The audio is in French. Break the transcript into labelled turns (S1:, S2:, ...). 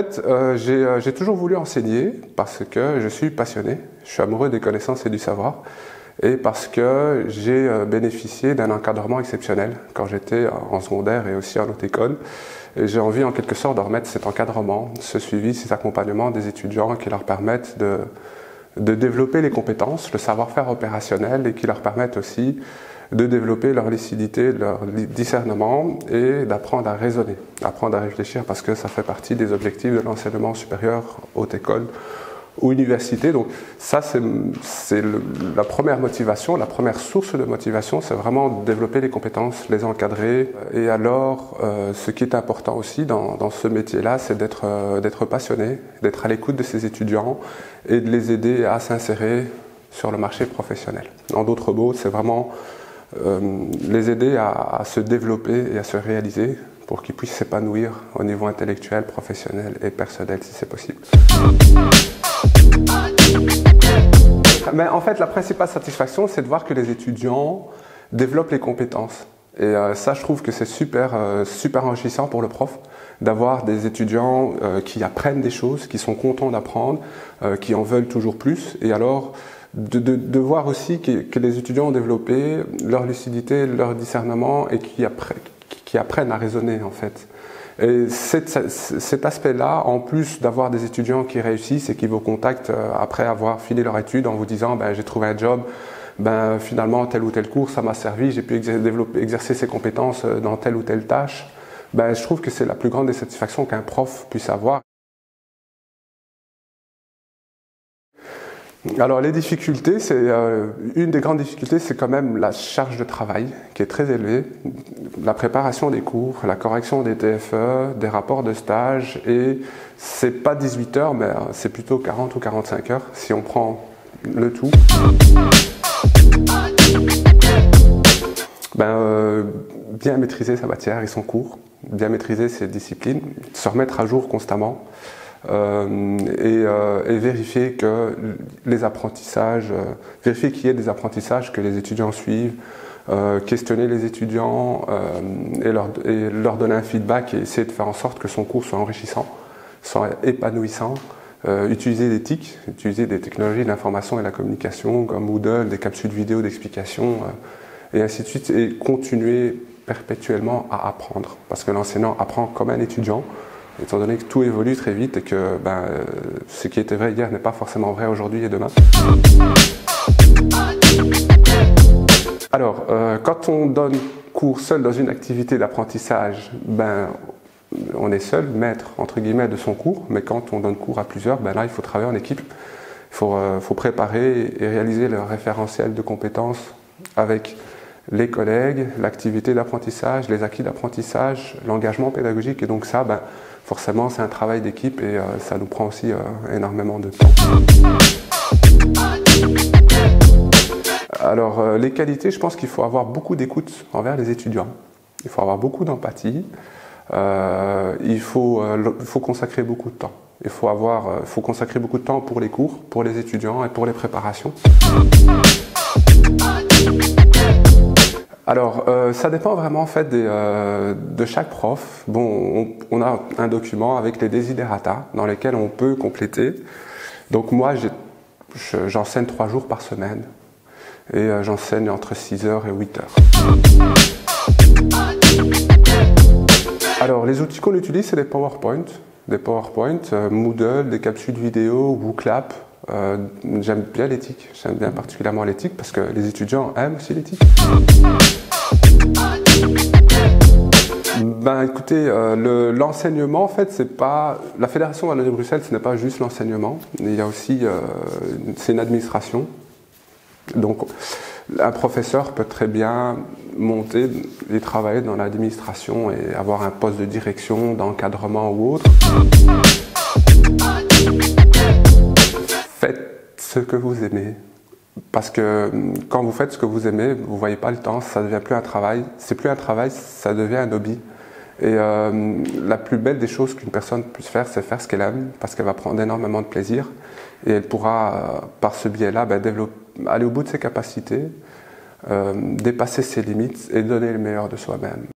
S1: fait, j'ai toujours voulu enseigner parce que je suis passionné, je suis amoureux des connaissances et du savoir, et parce que j'ai bénéficié d'un encadrement exceptionnel quand j'étais en secondaire et aussi en haute école. Et j'ai envie en quelque sorte de remettre cet encadrement, ce suivi, ces accompagnements des étudiants qui leur permettent de développer les compétences, le savoir-faire opérationnel et qui leur permettent aussi de développer leur lucidité, leur discernement et d'apprendre à raisonner, apprendre à réfléchir parce que ça fait partie des objectifs de l'enseignement supérieur, haute école ou université. Donc ça c'est la première motivation, la première source de motivation, c'est vraiment développer les compétences, les encadrer. Et alors ce qui est important aussi dans ce métier-là, c'est d'être passionné, d'être à l'écoute de ces étudiants et de les aider à s'insérer sur le marché professionnel. En d'autres mots, c'est vraiment les aider à se développer et à se réaliser pour qu'ils puissent s'épanouir au niveau intellectuel, professionnel et personnel si c'est possible. Mais en fait, la principale satisfaction, c'est de voir que les étudiants développent les compétences. Et ça, je trouve que c'est super enrichissant pour le prof d'avoir des étudiants qui apprennent des choses, qui sont contents d'apprendre, qui en veulent toujours plus. Et alors, de voir aussi que les étudiants ont développé leur lucidité, leur discernement et qui apprennent à raisonner en fait. Et cet aspect-là, en plus d'avoir des étudiants qui réussissent et qui vous contactent après avoir fini leur étude en vous disant ben, j'ai trouvé un job, ben, finalement tel ou tel cours ça m'a servi, j'ai pu exercer ces compétences dans telle ou telle tâche, ben, je trouve que c'est la plus grande des satisfactions qu'un prof puisse avoir. Alors les difficultés, une des grandes difficultés, c'est quand même la charge de travail qui est très élevée, la préparation des cours, la correction des TFE, des rapports de stage, et c'est pas 18 heures, mais c'est plutôt 40 ou 45 heures si on prend le tout. Bien maîtriser sa matière et son cours, bien maîtriser ses disciplines, se remettre à jour constamment. Et vérifier que les apprentissages, vérifier qu'il y ait des apprentissages que les étudiants suivent, questionner les étudiants et leur donner un feedback et essayer de faire en sorte que son cours soit enrichissant, soit épanouissant, utiliser des TIC, utiliser des technologies de l'information et de la communication comme Moodle, des capsules vidéo d'explication et ainsi de suite, et continuer perpétuellement à apprendre parce que l'enseignant apprend comme un étudiant. Étant donné que tout évolue très vite et que ce qui était vrai hier n'est pas forcément vrai aujourd'hui et demain. Alors, quand on donne cours seul dans une activité d'apprentissage, on est seul, maître entre guillemets de son cours, mais quand on donne cours à plusieurs, là il faut travailler en équipe. Il faut préparer et réaliser le référentiel de compétences avec les collègues, l'activité d'apprentissage, les acquis d'apprentissage, l'engagement pédagogique, et donc ça, forcément, c'est un travail d'équipe et ça nous prend aussi énormément de temps. Alors, les qualités, je pense qu'il faut avoir beaucoup d'écoute envers les étudiants. Il faut avoir beaucoup d'empathie. Il faut consacrer beaucoup de temps. Il faut consacrer beaucoup de temps pour les cours, pour les étudiants et pour les préparations. Alors, ça dépend vraiment en fait de chaque prof. Bon, on a un document avec les desiderata dans lesquels on peut compléter. Donc moi, j'enseigne 3 jours par semaine et j'enseigne entre 6 heures et 8 heures. Alors, les outils qu'on utilise, c'est des PowerPoint, Moodle, des capsules vidéo, WooClap. J'aime bien l'éthique, j'aime bien particulièrement l'éthique parce que les étudiants aiment aussi l'éthique. Écoutez, l'enseignement en fait c'est pas la Fédération Wallonie-Bruxelles, ce n'est pas juste l'enseignement, il y a aussi c'est une administration. Donc un professeur peut très bien monter et travailler dans l'administration et avoir un poste de direction, d'encadrement ou autre. Faites ce que vous aimez. Parce que quand vous faites ce que vous aimez, vous ne voyez pas le temps, ça ne devient plus un travail. C'est plus un travail, ça devient un hobby. Et la plus belle des choses qu'une personne puisse faire, c'est faire ce qu'elle aime, parce qu'elle va prendre énormément de plaisir. Et elle pourra, par ce biais-là, aller au bout de ses capacités, dépasser ses limites et donner le meilleur de soi-même.